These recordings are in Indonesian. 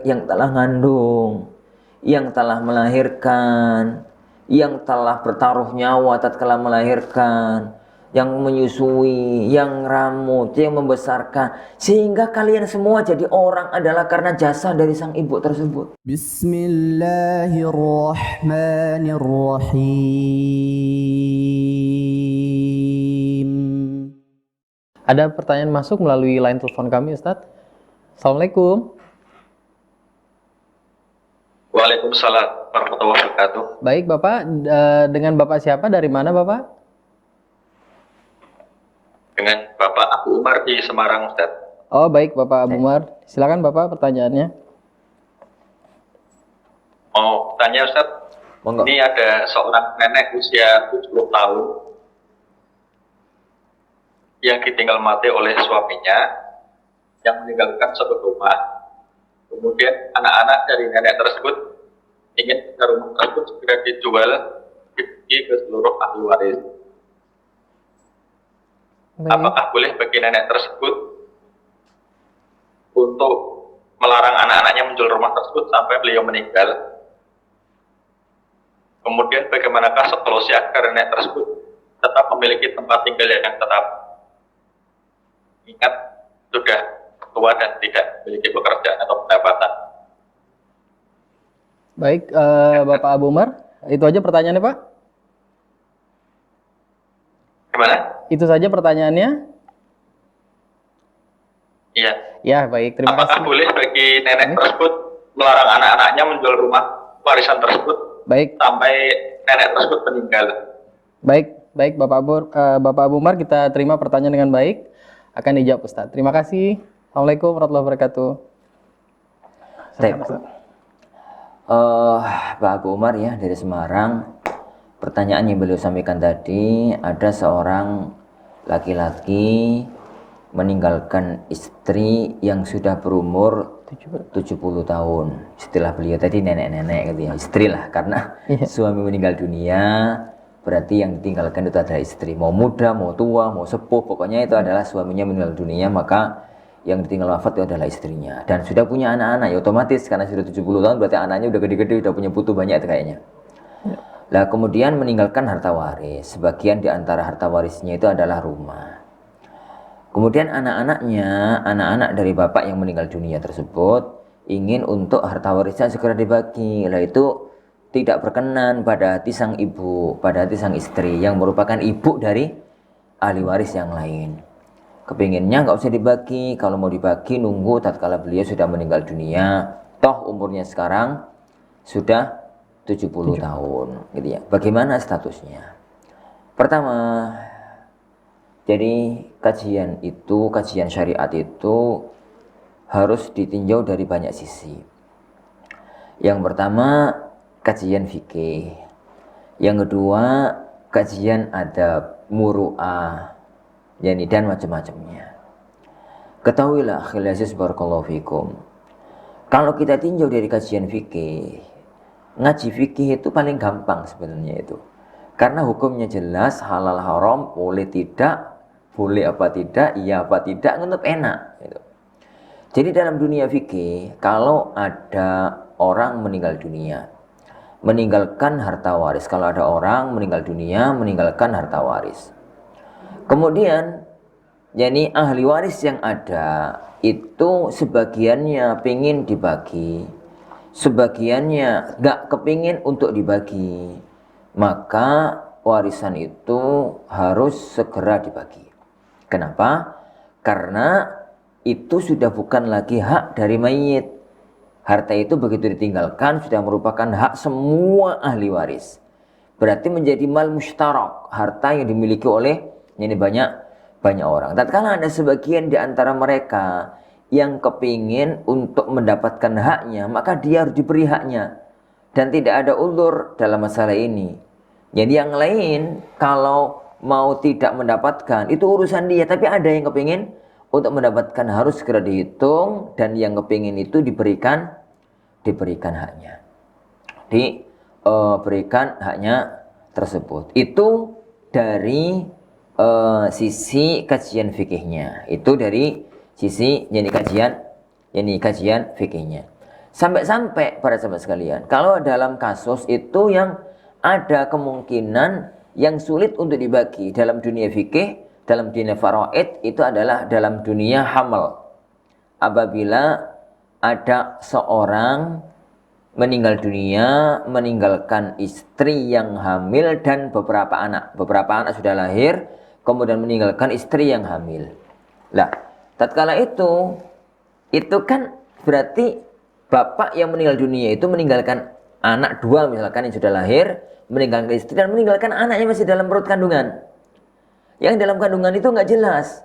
yang telah ngandung, yang telah melahirkan, yang telah bertaruh nyawa tatkala melahirkan, yang menyusui, yang ramut, yang membesarkan, sehingga kalian semua jadi orang adalah karena jasa dari sang ibu tersebut. Bismillahirrahmanirrahim. Ada pertanyaan masuk melalui line telepon kami, Ustadz. Assalamualaikum. Waalaikumsalam warahmatullahi wabarakatuh. Baik, Bapak. Dengan Bapak siapa? Dari mana, Bapak? Dengan Bapak Abu Umar di Semarang, Ustaz. Oh, baik, Bapak Abu Umar. Silakan, Bapak, pertanyaannya. Mau tanya, Ustaz. Monggo. Ini ada seorang nenek usia 70 tahun yang ditinggal mati oleh suaminya yang meninggalkan satu rumah. Kemudian anak-anak dari nenek tersebut ingin rumah tersebut segera dijual, dibagi ke seluruh ahli waris. Apakah boleh bagi nenek tersebut untuk melarang anak-anaknya menjual rumah tersebut sampai beliau meninggal? Kemudian bagaimanakah solusi agar nenek tersebut tetap memiliki tempat tinggal yang tetap? Ingat, sudah tua dan tidak memiliki pekerjaan atau pendapatan. Baik, Bapak Abu Umar. Itu aja pertanyaannya, Pak? Gimana? Itu saja pertanyaannya? Iya. Ya, baik. Terima Apakah kasih. boleh bagi nenek tersebut melarang anak-anaknya menjual rumah warisan tersebut sampai nenek tersebut meninggal? Baik, Bapak Abu Umar, kita terima pertanyaan dengan baik. Akan dijawab, Ustaz. Terima kasih. Assalamualaikum warahmatullahi wabarakatuh. Pak Abu Umar ya dari Semarang. Pertanyaan yang beliau sampaikan tadi, ada seorang laki-laki meninggalkan istri yang sudah berumur 70 tahun. Istilah beliau tadi nenek-nenek gitu ya, istri lah, karena suami meninggal dunia, berarti yang ditinggalkan itu adalah istri. Mau muda, mau tua, mau sepuh, pokoknya itu adalah suaminya meninggal dunia, maka yang ditinggal wafat itu adalah istrinya. Dan sudah punya anak-anak, ya otomatis karena sudah 70 tahun berarti anaknya udah gede-gede, udah punya putu banyak itu kayaknya. Lah kemudian meninggalkan harta waris. Sebagian di antara harta warisnya itu adalah rumah. Kemudian anak-anaknya, anak-anak dari bapak yang meninggal dunia tersebut ingin untuk harta warisnya segera dibagi. Lah itu tidak berkenan pada hati sang ibu, pada hati sang istri yang merupakan ibu dari ahli waris yang lain. Kepinginnya nggak usah dibagi, kalau mau dibagi nunggu tatkala beliau sudah meninggal dunia, toh umurnya sekarang sudah 70 tahun gitu ya. Bagaimana statusnya? Pertama, jadi kajian syariat itu harus ditinjau dari banyak sisi. Yang pertama, kajian fikih. Yang kedua, kajian adab, muru'ah, yani dan macam-macamnya. Ketahuilah akhil aziz barakallahu fikum, kalau kita tinjau dari kajian fikih, ngaji fikih itu paling gampang sebenarnya itu. Karena hukumnya jelas, halal haram, boleh tidak, boleh apa tidak, iya apa tidak, tetap enak gitu. Jadi dalam dunia fikih, kalau ada orang meninggal dunia, meninggalkan harta waris. Kalau ada orang meninggal dunia, meninggalkan harta waris. Kemudian, jadi ahli waris yang ada itu sebagiannya pingin dibagi, sebagiannya gak kepingin untuk dibagi, maka warisan itu harus segera dibagi. Kenapa? Karena itu sudah bukan lagi hak dari mayit. Harta itu begitu ditinggalkan sudah merupakan hak semua ahli waris. Berarti menjadi mal mushtarak, harta yang dimiliki oleh ini banyak orang. Tatkala ada sebagian di antara mereka yang kepingin untuk mendapatkan haknya, maka dia harus diberi haknya. Dan tidak ada ulur dalam masalah ini. Jadi yang lain kalau mau tidak mendapatkan, itu urusan dia. Tapi ada yang kepingin untuk mendapatkan harus segera dihitung, dan yang kepingin itu diberikan haknya. Diberikan haknya tersebut. Itu dari sisi kajian fikihnya. Itu dari sisi kajian fikihnya. Sampai-sampai para sahabat sekalian, kalau dalam kasus itu yang ada kemungkinan yang sulit untuk dibagi dalam dunia fikih, dalam dunia faraid, itu adalah dalam dunia hamal. Apabila ada seorang meninggal dunia, meninggalkan istri yang hamil dan beberapa anak. Beberapa anak sudah lahir, kemudian meninggalkan istri yang hamil. Lah, tatkala itu kan berarti bapak yang meninggal dunia itu meninggalkan anak dua misalkan yang sudah lahir, meninggalkan istri dan meninggalkan anaknya masih dalam perut kandungan. Yang dalam kandungan itu nggak jelas.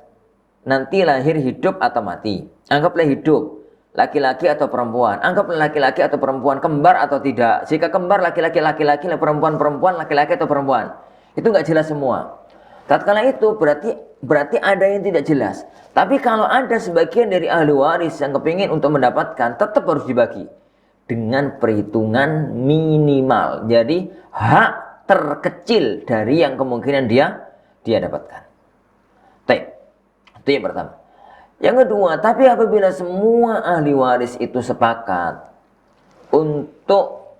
Nanti lahir hidup atau mati. Anggaplah hidup. Laki-laki atau perempuan. Anggaplah laki-laki atau perempuan, kembar atau tidak. Jika kembar laki-laki, perempuan, laki-laki atau perempuan. Itu nggak jelas semua. Tatkala itu berarti ada yang tidak jelas. Tapi kalau ada sebagian dari ahli waris yang kepingin untuk mendapatkan, tetap harus dibagi dengan perhitungan minimal. Jadi hak terkecil dari yang kemungkinan dia dapatkan. Baik, itu yang pertama. Yang kedua, tapi apabila semua ahli waris itu sepakat untuk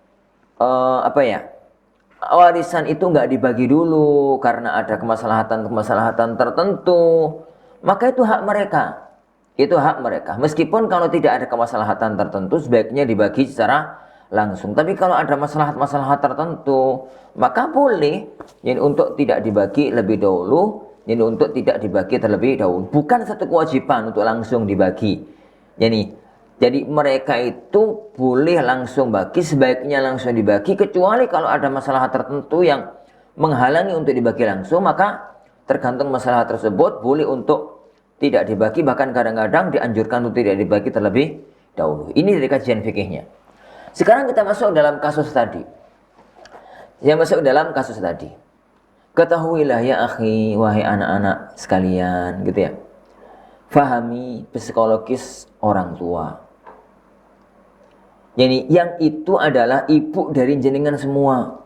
warisan itu nggak dibagi dulu karena ada kemaslahatan tertentu, maka itu hak mereka. Itu hak mereka. Meskipun kalau tidak ada kemaslahatan tertentu, sebaiknya dibagi secara langsung. Tapi kalau ada maslahat tertentu, maka boleh ini untuk tidak dibagi lebih dahulu, ini untuk tidak dibagi terlebih dahulu. Bukan satu kewajiban untuk langsung dibagi. Jadi mereka itu boleh langsung bagi, sebaiknya langsung dibagi, kecuali kalau ada masalah tertentu yang menghalangi untuk dibagi langsung, maka tergantung masalah tersebut boleh untuk tidak dibagi, bahkan kadang-kadang dianjurkan untuk tidak dibagi terlebih dahulu. Ini dari kajian fikihnya. Sekarang kita masuk dalam kasus tadi. Ketahuilah ya akhi, wahai anak-anak sekalian, gitu ya. Fahami psikologis orang tua. Jadi yang itu adalah ibu dari jenengan semua,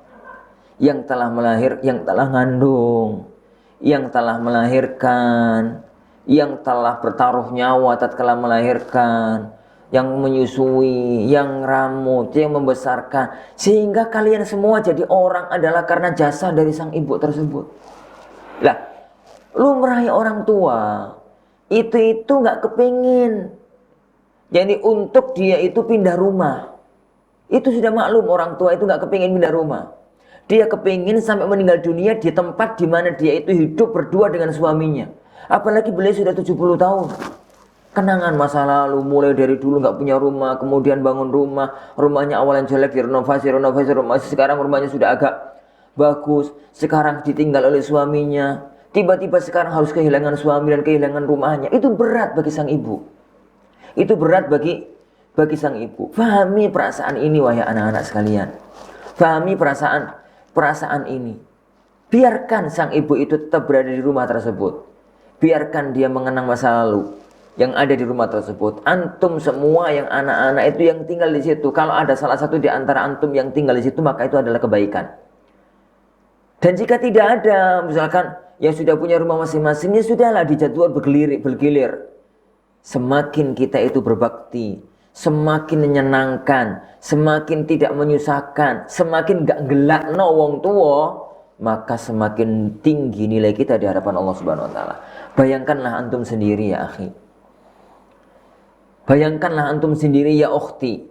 yang telah ngandung, yang telah melahirkan, yang telah bertaruh nyawa tatkala melahirkan, yang menyusui, yang ramut, yang membesarkan, sehingga kalian semua jadi orang adalah karena jasa dari sang ibu tersebut. Lah, lumrahnya orang tua itu nggak kepingin. Jadi untuk dia itu pindah rumah. Itu sudah maklum, orang tua itu nggak kepingin pindah rumah. Dia kepingin sampai meninggal dunia di tempat di mana dia itu hidup berdua dengan suaminya. Apalagi beliau sudah 70 tahun. Kenangan masa lalu, mulai dari dulu nggak punya rumah, kemudian bangun rumah. Rumahnya awalnya jelek, direnovasi, sekarang rumahnya sudah agak bagus. Sekarang ditinggal oleh suaminya. Tiba-tiba sekarang harus kehilangan suami dan kehilangan rumahnya. Itu berat bagi sang ibu. Itu berat bagi sang ibu. Fahami perasaan ini wahai anak-anak sekalian. Fahami perasaan ini. Biarkan sang ibu itu tetap berada di rumah tersebut. Biarkan dia mengenang masa lalu yang ada di rumah tersebut. Antum semua yang anak-anak itu yang tinggal di situ, kalau ada salah satu di antara antum yang tinggal di situ, maka itu adalah kebaikan. Dan jika tidak ada, misalkan yang sudah punya rumah masing-masing, ya sudahlah, dijadwal bergilir. Semakin kita itu berbakti, semakin menyenangkan, semakin tidak menyusahkan, semakin gak gelakno wong tua, maka semakin tinggi nilai kita di hadapan Allah Subhanahu wa taala. Bayangkanlah antum sendiri ya akhi. Bayangkanlah antum sendiri ya ukhti.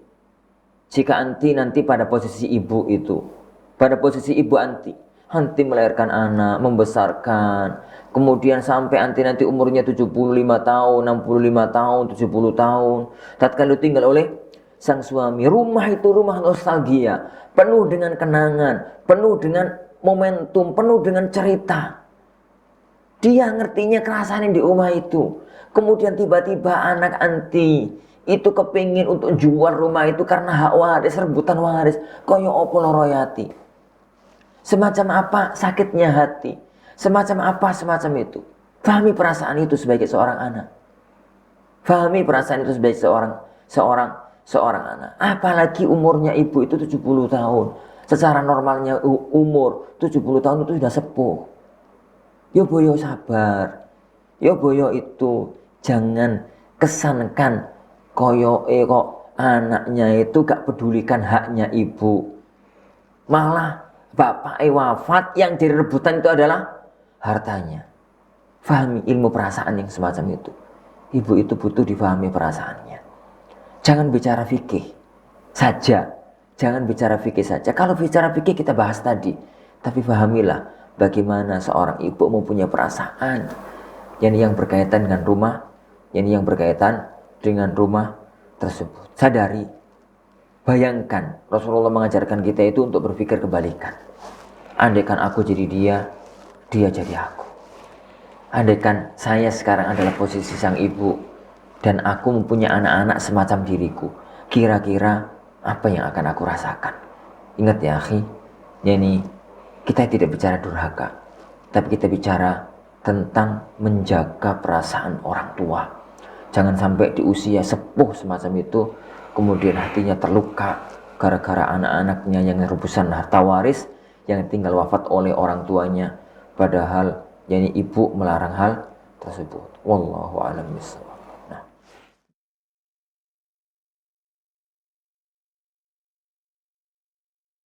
Jika anti nanti pada posisi ibu itu, pada posisi ibu anti melahirkan anak, membesarkan, kemudian sampai nanti umurnya 75 tahun, 65 tahun, 70 tahun, tatkala tinggal oleh sang suami. Rumah itu rumah nostalgia, penuh dengan kenangan, penuh dengan momentum, penuh dengan cerita. Dia ngertinya kerasaannya di rumah itu. Kemudian tiba-tiba anak anti itu kepingin untuk jual rumah itu karena hak waris, rebutan waris. Koyo opo loroyati. Semacam apa sakitnya hati. Semacam apa semacam itu. Fahami perasaan itu sebagai seorang anak. Fahami perasaan itu sebagai seorang anak. Apalagi umurnya ibu itu 70 tahun. Secara normalnya umur 70 tahun itu sudah sepuh. Yo boyo sabar. Yo boyo itu jangan kesankan koyo kok anaknya itu gak pedulikan haknya ibu. Malah bapak wafat, yang direbutan itu adalah hartanya. Fahami ilmu perasaan yang semacam itu. Ibu itu butuh difahami perasaannya. Jangan bicara fikih saja. Jangan bicara fikih saja. Kalau bicara fikih kita bahas tadi. Tapi fahamilah bagaimana seorang ibu mempunyai perasaan. Yang berkaitan dengan rumah. Yang berkaitan dengan rumah tersebut. Sadari. Bayangkan Rasulullah mengajarkan kita itu untuk berpikir kebalikan. Andaikan aku jadi dia, dia jadi aku. Andaikan saya sekarang adalah posisi sang ibu dan aku mempunyai anak-anak semacam diriku, kira-kira apa yang akan aku rasakan? Ingat ya akhi, yani kita tidak bicara durhaka, tapi kita bicara tentang menjaga perasaan orang tua. Jangan sampai di usia sepuh semacam itu kemudian hatinya terluka gara-gara anak-anaknya yang rebusan harta waris yang tinggal wafat oleh orang tuanya, padahal yani ibu melarang hal tersebut. Wallahu a'lam bishawab.